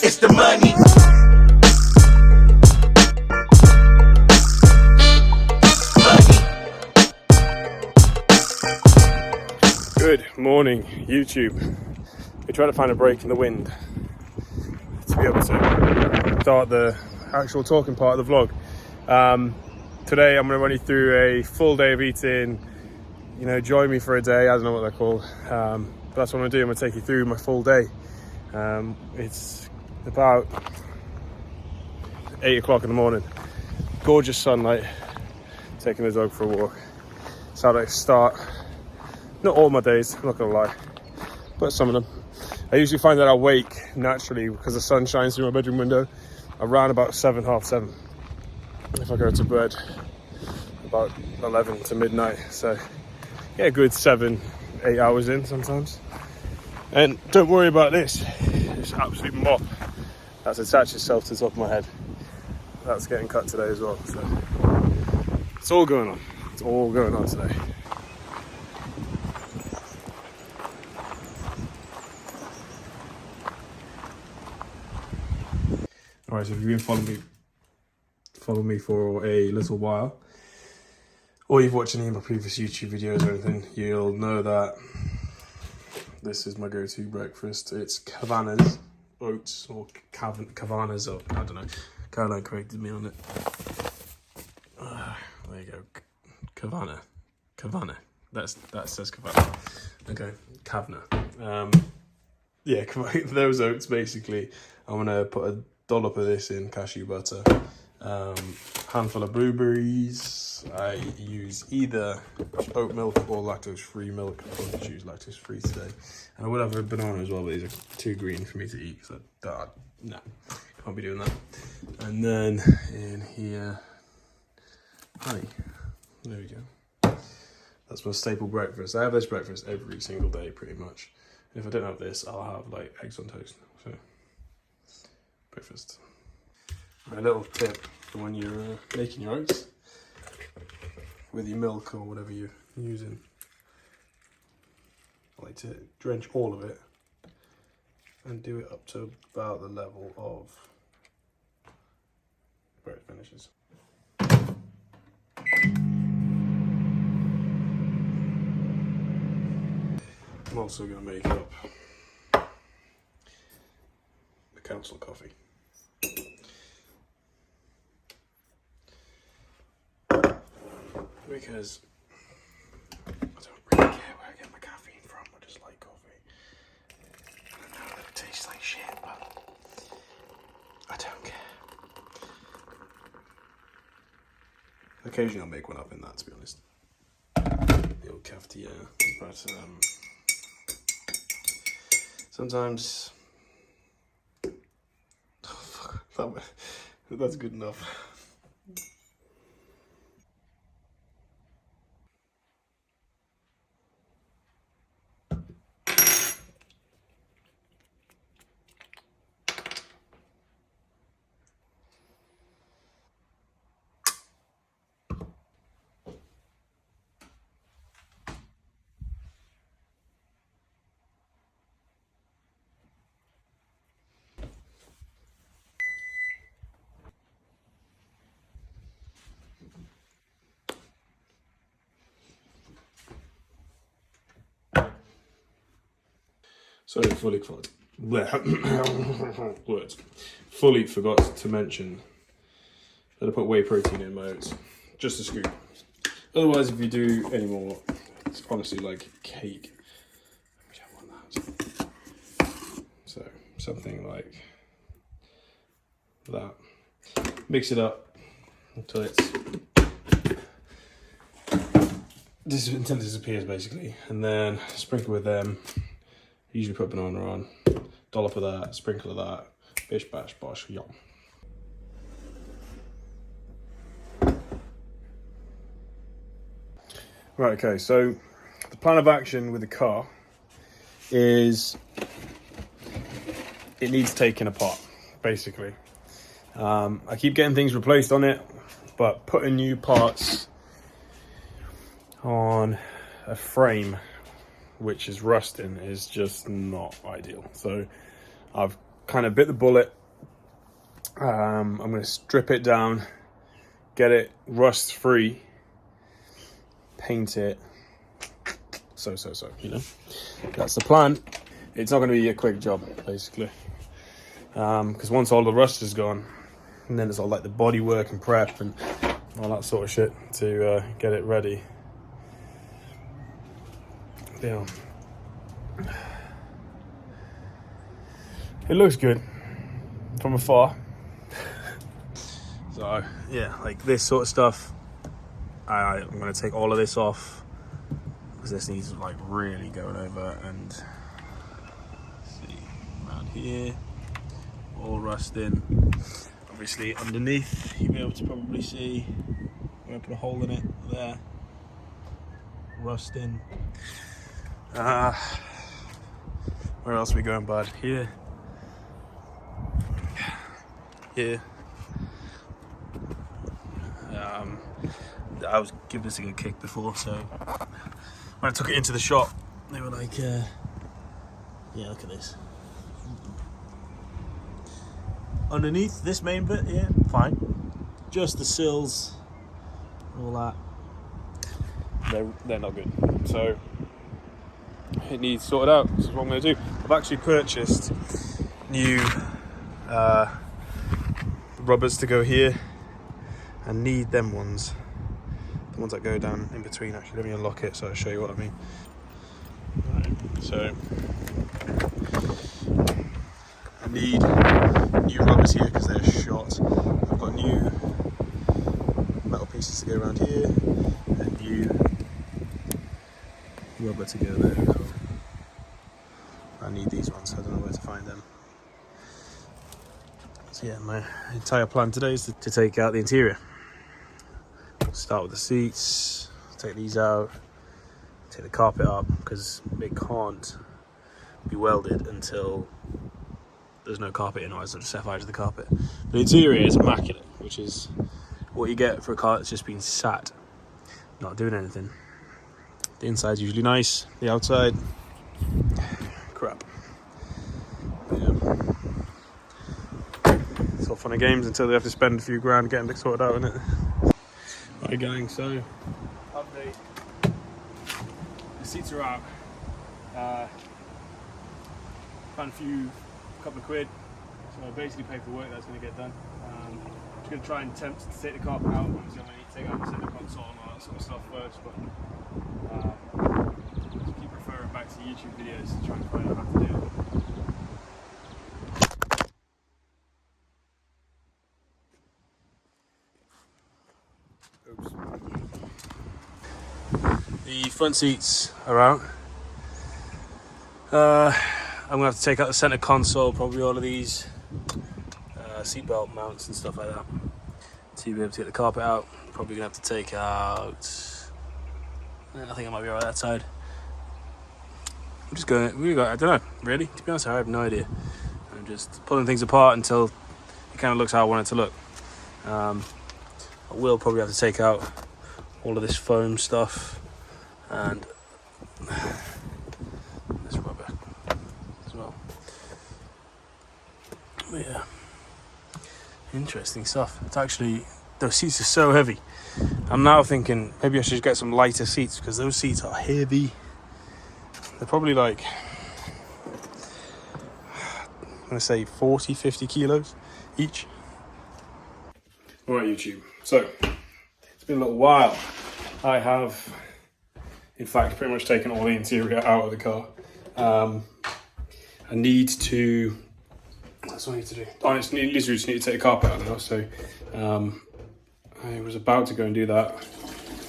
It's the money. Good morning, YouTube. We try to find a break in the wind to be able to start the actual talking part of the vlog. Today I'm going to run you through a full day of eating. You know, join me for a day. I don't know what they're called, but that's what I'm going to do. I'm going to take you through my full day. It's about 8 o'clock in the morning. Gorgeous sunlight. Taking the dog for a walk. It's how I start. Not all my days, I'm not gonna lie, but some of them. I usually find that I wake naturally because the sun shines through my bedroom window around about 7, half 7. If I go to bed about 11 to midnight, so yeah, a good 7, 8 hours in sometimes. And don't worry about this, it's absolute mop that's attached itself to the top of my head. That's getting cut today as well, so it's all going on. It's all going on today. Alright, so if you've been following me for a little while, or you've watched any of my previous YouTube videos or anything, you'll know that this is my go-to breakfast. It's Cavanna's oats, or Cavanna's, or I don't know. Caroline corrected me on it. There you go, Cavanna. That says Cavanna. Okay, Kavna. Yeah, those oats basically. I'm gonna put a dollop of this in cashew butter, handful of blueberries. I use either oat milk or lactose-free milk. I'm going to choose lactose-free today, and I would have a banana as well, but these are too green for me to eat, so no, can't be doing that. And then in here, honey. There we go. That's my staple breakfast. I have this breakfast every single day, pretty much. And if I don't have this, I'll have like eggs on toast. So, breakfast. My little tip for when you're making your oats with your milk or whatever you're using. I like to drench all of it and do it up to about the level of where it finishes. I'm also going to make up the council coffee. Because I don't really care where I get my caffeine from, I just like coffee. I know that it tastes like shit, but I don't care. Occasionally I'll make one up in that, to be honest. The old cafetiere, but sometimes, oh fuck, that's good enough. So fully forgot to mention that I put whey protein in my oats, just a scoop. Otherwise, if you do any more, it's honestly like cake. We don't want that. So something like that. Mix it up until until it disappears basically, and then sprinkle with them. Usually put banana on, dollop of that, sprinkle of that, bish bash bosh, yum. Right, okay, so the plan of action with the car is it needs taking apart, basically. I keep getting things replaced on it, but putting new parts on a frame which is rusting is just not ideal. So I've kind of bit the bullet I'm going to strip it down, get it rust free, paint it. So, you know, that's the plan. It's not going to be a quick job, basically, because once all the rust is gone, and then it's all like the body work and prep and all that sort of shit to get it ready. Yeah, it looks good from afar. So yeah, like this sort of stuff, I'm going to take all of this off because this needs like really going over. And see around here, all rusting. Obviously underneath you'll be able to probably see, I'm going to put a hole in it there, rusting. Where else are we going, bud? Here. I was giving this a good kick before, so when I took it into the shop, they were like, yeah, look at this. Underneath this main bit, yeah, fine. Just the sills, all that, they're not good. So it needs sorted out. This is what I'm going to do. I've actually purchased new rubbers to go here. I need them ones. The ones that go down in between. Actually, let me unlock it so I'll show you what I mean. Right, so I need new rubbers here because they're short. I've got new metal pieces to go around here and new rubber to go there. So I need these ones. I don't know where to find them. So yeah, my entire plan today is to take out the interior. Start with the seats, take these out, take the carpet up because it can't be welded until there's no carpet in, otherwise I'll just set fire to the carpet. The interior is immaculate, which is what you get for a car that's just been sat, not doing anything. The inside's usually nice, the outside, crap. But yeah. It's all fun and games until they have to spend a few grand getting it sorted out, innit? Right, gang, so update. The seats are out. Found a couple of quid, so I basically paid for work that's going to get done. I'm just going to try and attempt to take the carpet out. Obviously, I'm going to need to take out the center console and all that sort of stuff first, but just keep referring back to YouTube videos to try and find out how to do it. The front seats are out. I'm going to have to take out the center console, probably all of these seatbelt mounts and stuff like that. To be able to get the carpet out, probably going to have to take out, I think I might be alright that side. I'm just going, I don't know, really, to be honest, I have no idea. I'm just pulling things apart until it kind of looks how I want it to look. I will probably have to take out all of this foam stuff and this rubber as well. But yeah, interesting stuff. It's actually, those seats are so heavy. I'm now thinking maybe I should get some lighter seats because those seats are heavy. They're probably like, I'm going to say 40, 50 kilos each. Alright YouTube, so it's been a little while. I have in fact pretty much taken all the interior out of the car. I need to, that's what I need to do. Honestly, literally just need to take the carpet out now, so I was about to go and do that.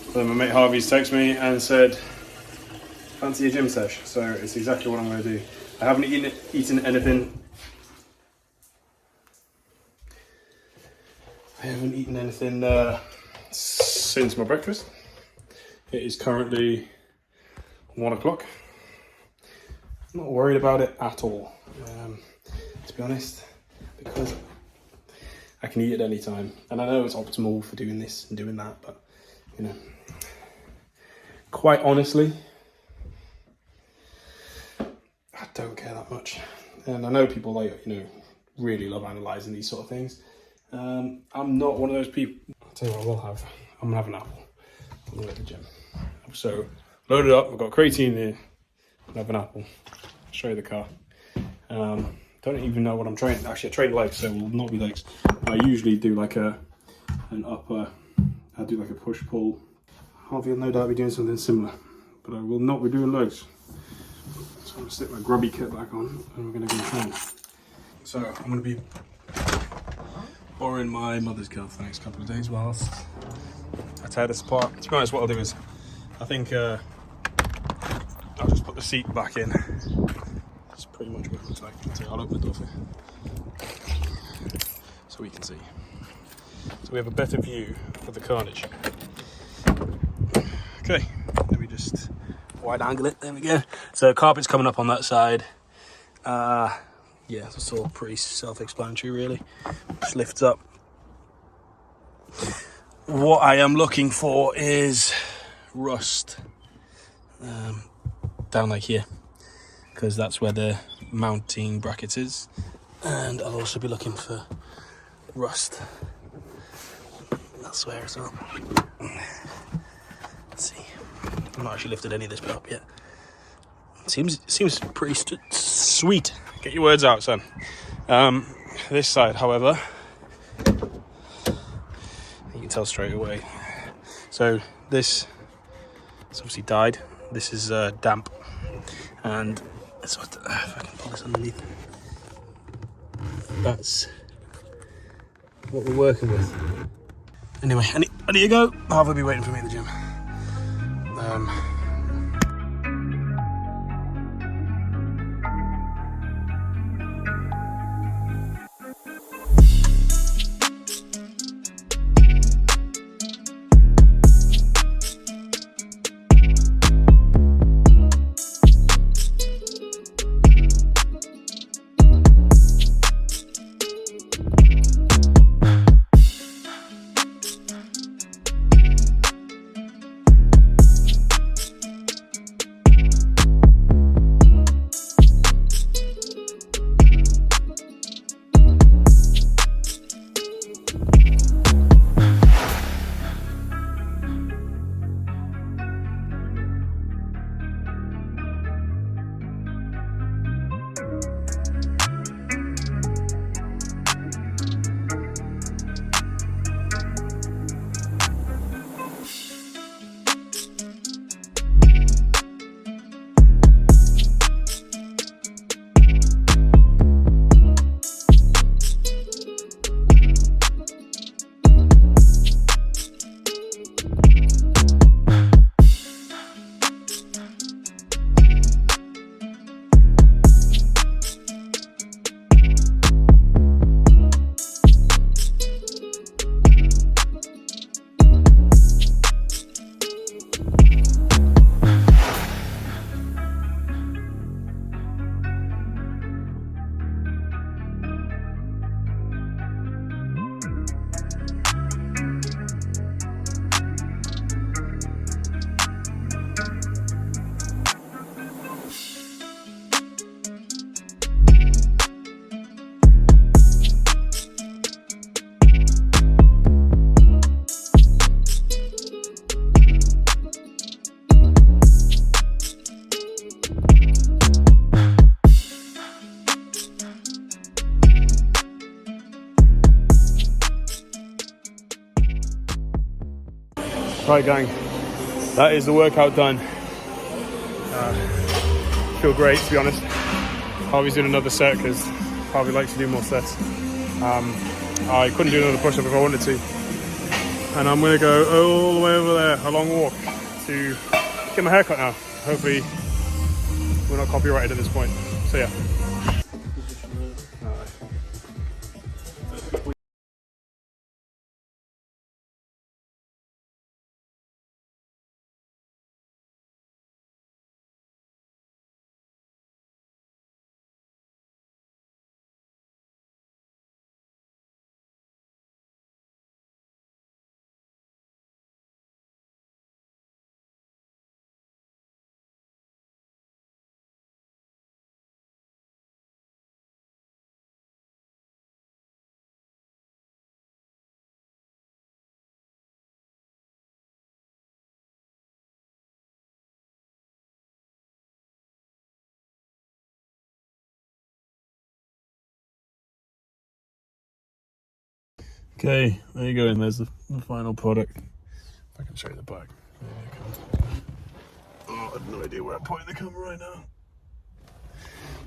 But then my mate Harvey's texted me and said, fancy a gym sesh, so it's exactly what I'm going to do. I haven't eaten anything. Since my breakfast. It is currently 1 o'clock. I'm not worried about it at all, to be honest, because I can eat at any time. And I know it's optimal for doing this and doing that, but, you know, quite honestly, I don't care that much. And I know people, like, you know, really love analysing these sort of things. I'm not one of those people. I'll tell you what I will have. I'm gonna have an apple on the way to the gym. So loaded up. I've got creatine here. I'll have an apple. I'll show you the car. Don't even know what I'm training. Actually, I train legs, so it will not be legs. I usually do like an upper. I do like a push pull. I'll no doubt be doing something similar, but I will not be doing legs. So I'm gonna stick my grubby kit back on, and we're gonna go train. So I'm gonna be borrowing my mother's car for the next couple of days whilst I tear this apart. To be honest, what I'll do is, I think I'll just put the seat back in. That's pretty much what it looks like. I'll open the door for you, so we can see. So we have a better view of the carnage. Okay, let me just wide angle it. There we go. So carpet's coming up on that side. Yeah, it's all pretty self-explanatory, really. Just lifts up. What I am looking for is rust down like here, because that's where the mounting bracket is, and I'll also be looking for rust elsewhere as well. Let's see. I've not actually lifted any of this bit up yet. Seems pretty sweet. Get your words out, son. This side, however, you can tell straight away. So this, it's obviously dyed. This is damp, and so if I can pull this underneath, that's what we're working with. Anyway, I need to go. Harvey will be waiting for me at the gym. Right, gang, that is the workout done. Feel great, to be honest. Harvey's doing another set because Harvey likes to do more sets. I couldn't do another push-up if I wanted to. And I'm going to go all the way over there, a long walk, to get my hair cut now. Hopefully we're not copyrighted at this point. So yeah. Okay, there you go, and there's the final product. If I can show you the back. Oh, I have no idea where I'm pointing the camera right now.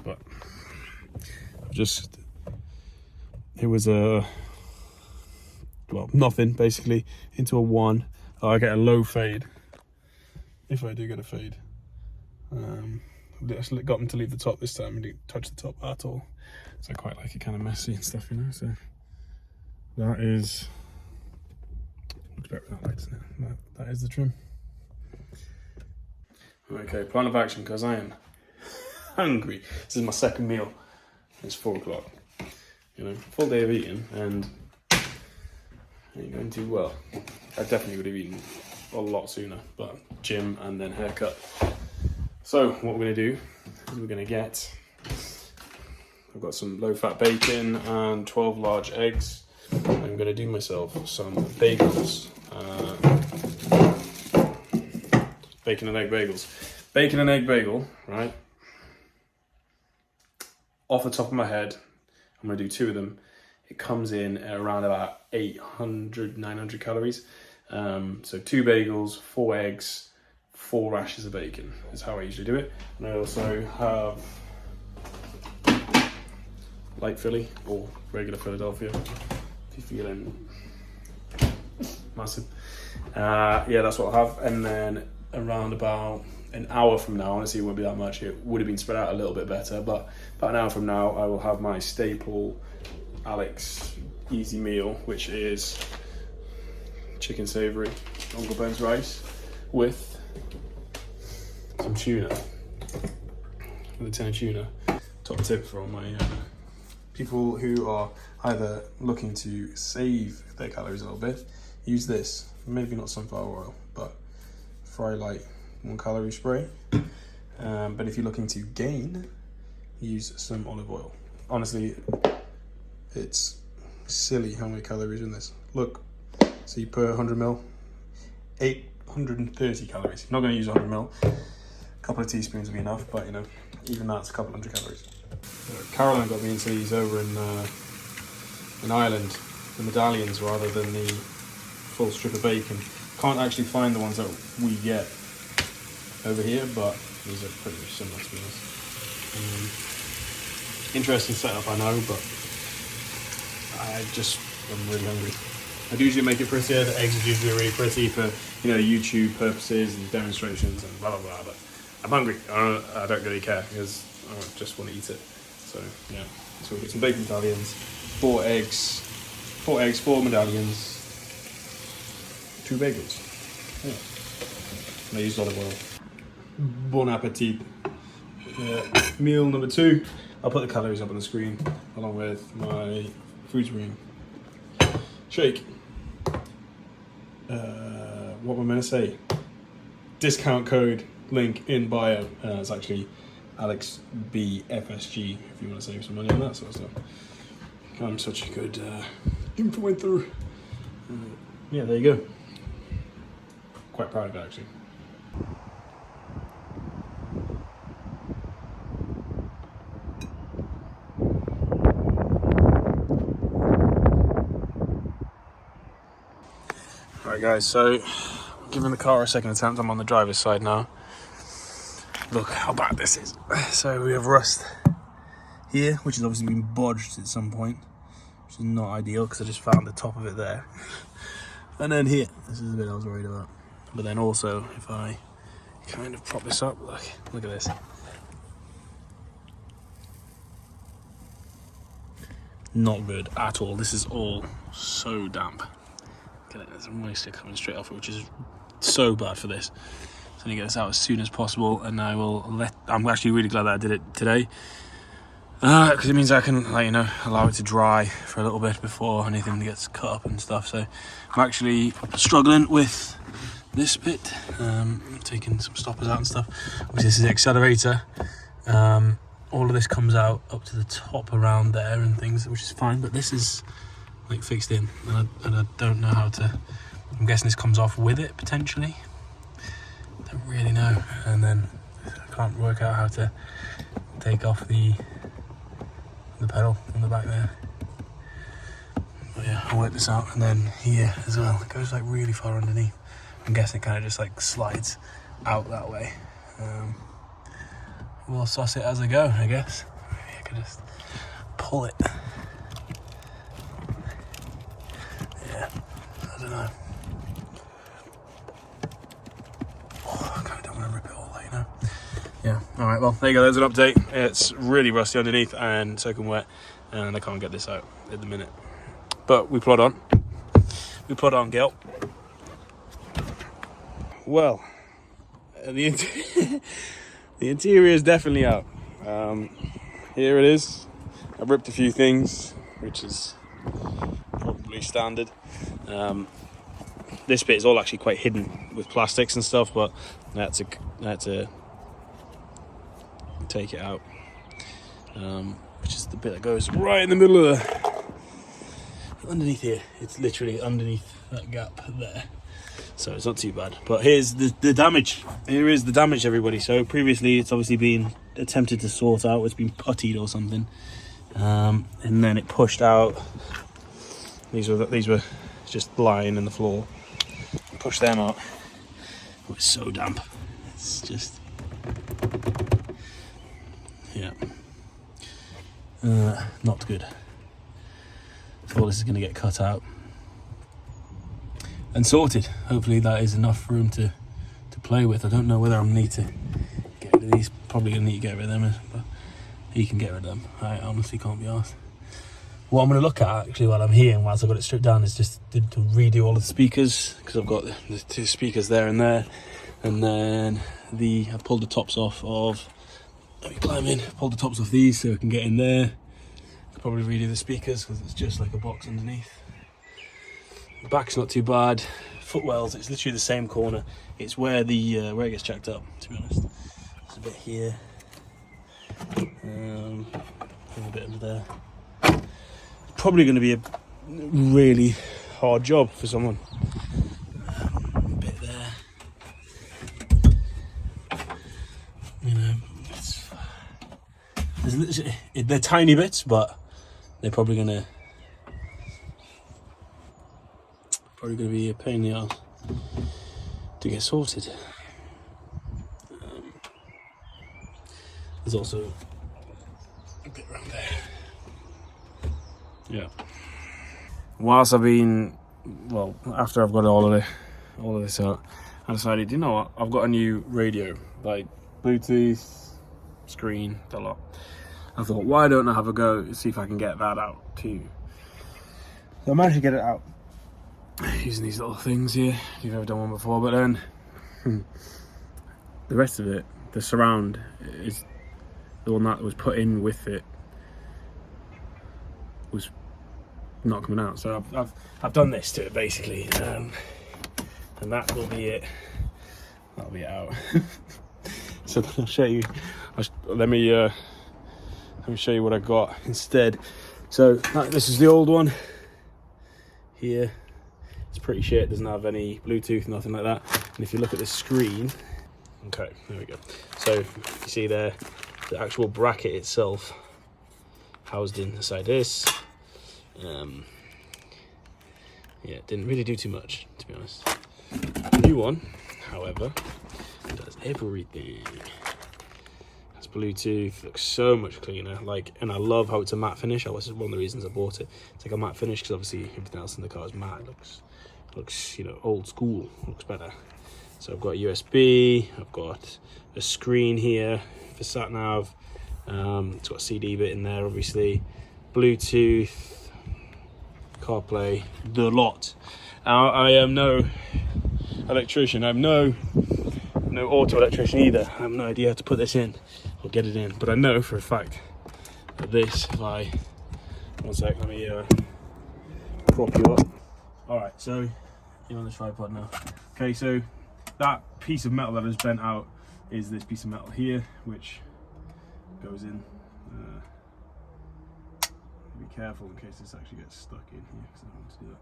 But it was nothing basically, into a 1. I get a low fade, if I do get a fade. Just got them to leave the top this time and didn't touch the top at all. So I quite like it kind of messy and stuff, you know. So that is, looks better without lights now. That is the trim. Okay, plan of action, because I am hungry. This is my second meal. It's 4 o'clock. You know, full day of eating, and ain't going too well. I definitely would have eaten a lot sooner, but gym and then haircut. So what we're going to do is we're going to get, I've got some low-fat bacon and 12 large eggs. I'm going to do myself some bagels. Bacon and egg bagels. Bacon and egg bagel, right? Off the top of my head, I'm going to do 2 of them. It comes in at around about 800, 900 calories. So 2 bagels, 4 eggs, 4 rashers of bacon is how I usually do it. And I also have light Philly or regular Philadelphia, if you're feeling massive. Yeah, that's what I'll have. And then around about an hour from now, honestly it won't be that much, it would have been spread out a little bit better, but about an hour from now I will have my staple Alex easy meal, which is chicken savoury Uncle Ben's rice with some tuna, with a tin of tuna. Top tip for all my people who are either looking to save their calories a little bit, use this. Maybe not sunflower oil, but Fry Light 1 calorie spray. But if you're looking to gain, use some olive oil. Honestly, it's silly how many calories in this. Look, see, per 100 ml, 830 calories. Not going to use 100 ml. A couple of teaspoons will be enough, but you know, even that's a couple hundred calories. Caroline got me into these over in Ireland, the medallions rather than the full strip of bacon. Can't actually find the ones that we get over here, but these are pretty similar to be honest. Interesting setup, I know, but I'm really hungry. I do usually make it prettier. The eggs are usually really pretty for, you know, YouTube purposes and demonstrations and blah blah blah. But I'm hungry. I don't really care because I just want to eat it. So yeah. So we've got some bacon medallions, 4 eggs, 4 medallions, 2 bagels. Yeah. And I used olive oil. Bon appetit. Meal number 2. I'll put the calories up on the screen along with my food screen. Shake. What am I going to say? Discount code link in bio. It's actually Alex B FSG if you want to save some money on that sort of stuff. I'm such a good influencer. Yeah, there you go. Quite proud of it actually. Alright guys, so giving the car a second attempt. I'm on the driver's side now. Look how bad this is. So we have rust here, which has obviously been bodged at some point, which is not ideal because I just found the top of it there. And then here, this is the bit I was worried about. But then also, if I kind of prop this up, look at this. Not good at all. This is all so damp. Look at it, there's moisture coming straight off it, which is so bad for this. So I'm gonna get this out as soon as possible, and I'm actually really glad that I did it today. Because it means I can, allow it to dry for a little bit before anything gets cut up and stuff. So I'm actually struggling with this bit, taking some stoppers out and stuff. Obviously this is the accelerator. All of this comes out up to the top around there and things, which is fine, but this is like fixed in, and I don't know how to. I'm guessing this comes off with it potentially. Don't really know, and then I can't work out how to take off the pedal on the back there. But yeah, I'll work this out. And then here as well, it goes like really far underneath. I'm guessing it kind of just like slides out that way. We'll suss it as I go, I guess. Maybe I could just pull it. Yeah, I don't know. Oh, I kind of don't want to rip it all out, you know. Yeah, alright, well, there you go, there's an update. It's really rusty underneath and soaking wet, and I can't get this out at the minute. But we plod on. We plod on, Gil. Well, the interior is definitely out. Here it is. I ripped a few things, which is probably standard. This bit is all actually quite hidden with plastics and stuff, but I had to take it out, which is the bit that goes right in the middle of underneath here. It's literally underneath that gap there. So it's not too bad. But here's the damage. Here is the damage, everybody. So previously it's obviously been attempted to sort out. It's been puttied or something. And then it pushed out. These were just lying in the floor. Push them out. Oh, it's so damp. It's just... yeah. Not good. So all this is going to get cut out and sorted. Hopefully that is enough room to play with. I don't know whether I need to get rid of these. Probably going to need to get rid of them, but he can get rid of them. I honestly can't be arsed. What I'm going to look at actually while I'm here and whilst I've got it stripped down is just to redo all of the speakers, because I've got the two speakers there, and then I pulled the tops off of, let me climb in, pulled the tops off these so I can get in there. Could probably redo the speakers because it's just like a box underneath. The back's not too bad. Footwells, it's literally the same corner. It's where the where it gets jacked up, to be honest. There's a bit here, and a bit under there. Probably going to be a really hard job for someone. A bit there. You know, they're tiny bits, but they're probably going to be a pain in the ass to get sorted. There's also a bit around there. Yeah. Whilst I've been, well, after I've got all of this out, I decided, you know what, I've got a new radio, like Bluetooth, screen, the lot. I thought, why don't I have a go to see if I can get that out too? So I managed to get it out using these little things here. If you've ever done one before, but then the rest of it, the surround, is the one that was put in with it, was not coming out. So I've done this to it basically, and that will be it. That'll be it out. So I'll show you. Let me show you what I got instead. So this is the old one here. It's pretty shit. Doesn't have any Bluetooth, nothing like that. And if you look at the screen, okay, there we go. So you see there, the actual bracket itself housed inside this. Yeah, it didn't really do too much, to be honest. The new one, however, does everything. It's Bluetooth, looks so much cleaner. And I love how it's a matte finish. That was one of the reasons I bought it. It's like a matte finish because obviously everything else in the car is matte. Looks old school. Looks better. So I've got USB. I've got a screen here for sat nav. It's got a CD bit in there, obviously. Bluetooth, CarPlay, the lot. I am no electrician. I'm no auto electrician either. I have no idea how to put this in or get it in, but I know for a fact that this, one sec, let me prop you up. Alright, so you're on the tripod now. Okay, so that piece of metal that is bent out is this piece of metal here, which goes in. Be careful in case this actually gets stuck in here, because I don't want to do that.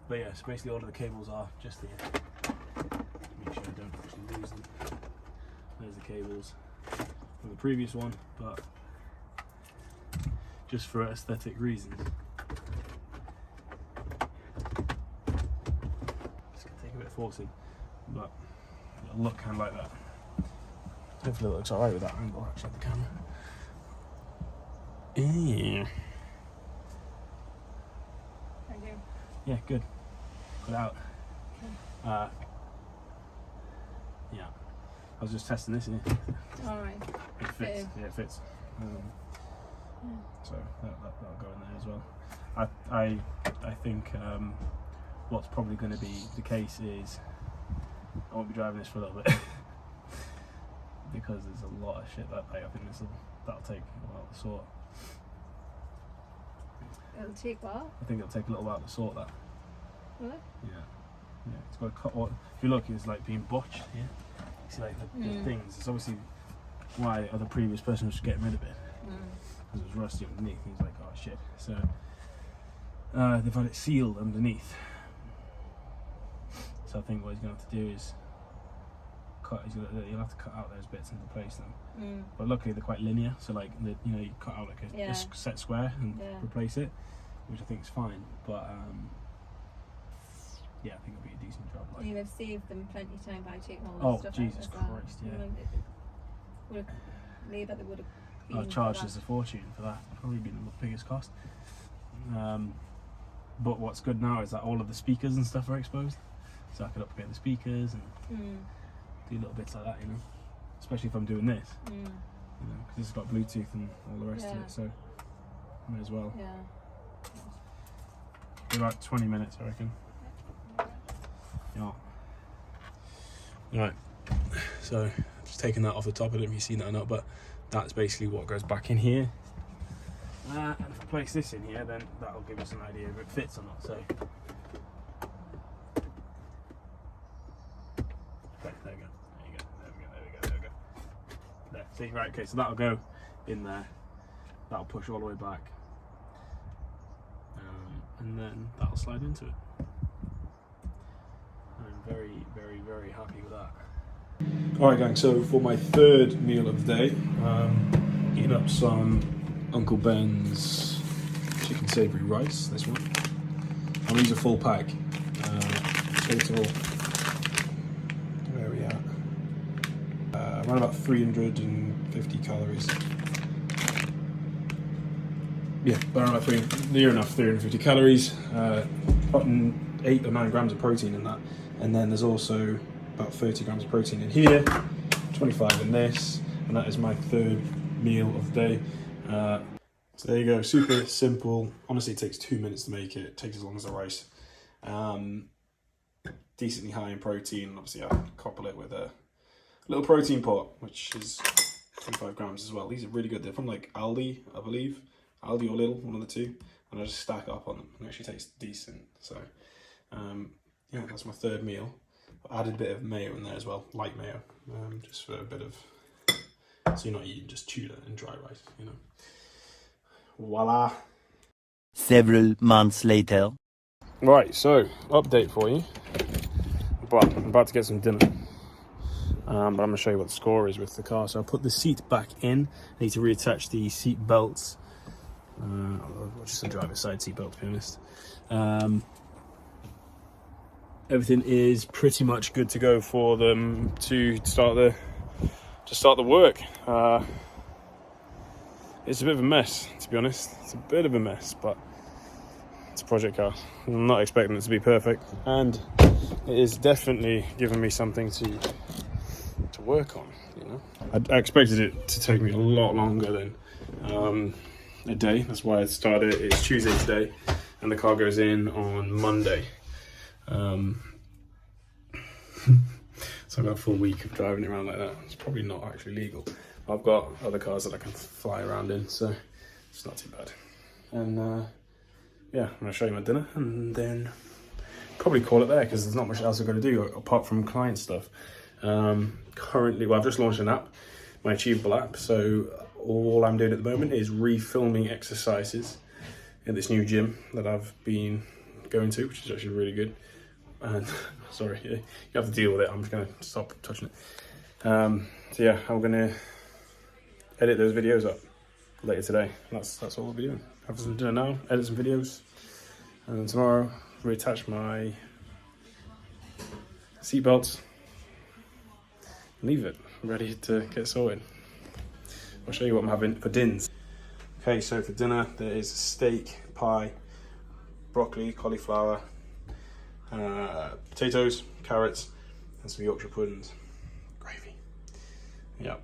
But yeah, so basically all of the cables are just here. Make sure I don't actually lose them. There's the cables from the previous one, but just for aesthetic reasons, forcing, but it'll look kind of like that. Hopefully it looks alright with that angle actually of the camera. Thank you. Yeah, good. Put it out. Okay. Yeah. I was just testing this here. Alright. It fits. Yeah, it fits. So that'll go in there as well. I think what's probably going to be the case is I won't be driving this for a little bit because there's a lot of shit that I think that'll take a while to sort. It'll take what? I think it'll take a little while to sort that. Will it? Yeah. It's got a cut. If you look, it's like being botched. Yeah. You see, like the things. It's obviously why the previous person was getting rid of it because it was rusty underneath. He's like, oh shit. So they've had it sealed underneath. So I think what he's going to have to do is you'll have to cut out those bits and replace them. But luckily they're quite linear, so like you cut out like a set square and replace it, which I think is fine. But yeah, I think it'll be a decent job. You'll have saved them plenty of time by taking all the stuff Jesus out as well. Christ, yeah. Would have labour that would have been. I've charged us a fortune for that. Probably been the biggest cost. But what's good now is that all of the speakers and stuff are exposed, so I could upgrade the speakers and do little bits like that, especially if I'm doing this, because it's got Bluetooth and all the rest of it, so I may as well. About 20 minutes, I reckon. Yeah. Right, so just taking that off the top. I don't know if you've seen that or not, but that's basically what goes back in here. And if I place this in here, then that'll give us an idea if it fits or not. So okay, there we go. There. See, right, okay, so that'll go in there. That'll push all the way back, and then that'll slide into it. I'm very, very, very happy with that. Alright gang, so for my third meal of the day, eating up some Uncle Ben's chicken savoury rice, this one. I'll use a full pack. Total, where are we at? Around about 350 calories. Yeah, around about near enough 350 calories. Putting 8 or 9 grams of protein in that. And then there's also about 30 grams of protein in here, 25 in this, and that is my third meal of the day. So there you go, super simple. Honestly, it takes 2 minutes to make it. It takes as long as the rice. Decently high in protein. Obviously, I couple it with a little protein pot, which is 25 grams as well. These are really good. They're from like Aldi, I believe. Aldi or Lidl, one of the two. And I just stack up on them. It actually tastes decent. So, yeah, that's my third meal. I added a bit of mayo in there as well, light mayo, just for a bit of, so you're not eating just tuna and dry rice, Voila. Several months later. Right, so update for you. But I'm about to get some dinner. But I'm going to show you what the score is with the car. So I'll put the seat back in. I need to reattach the seat belts. Just a driver's side seat belt, to be honest. Everything is pretty much good to go for them to start the work. It's a bit of a mess, to be honest. It's a bit of a mess, but it's a project car. I'm not expecting it to be perfect, and it is definitely giving me something to work on. I expected it to take me a lot longer than a day. That's why I started. It's Tuesday today, and the car goes in on Monday. So I've got a full week of driving it around like that. It's probably not actually legal. I've got other cars that I can fly around in, so it's not too bad. And yeah, I'm going to show you my dinner and then probably call it there because there's not much else I've got to do apart from client stuff. Currently, well, I've just launched an app, my Achievable app, so all I'm doing at the moment is refilming exercises in this new gym that I've been going to, which is actually really good. And sorry, you have to deal with it. I'm just going to stop touching it. So yeah, I'm going to edit those videos up later today. That's all we'll be doing. Have some dinner now, edit some videos, and then tomorrow reattach my seatbelts, leave it, ready to get sorted. I'll show you what I'm having for dinners. Okay, so for dinner there is steak, pie, broccoli, cauliflower, potatoes, carrots, and some Yorkshire puddings. Gravy. Yep.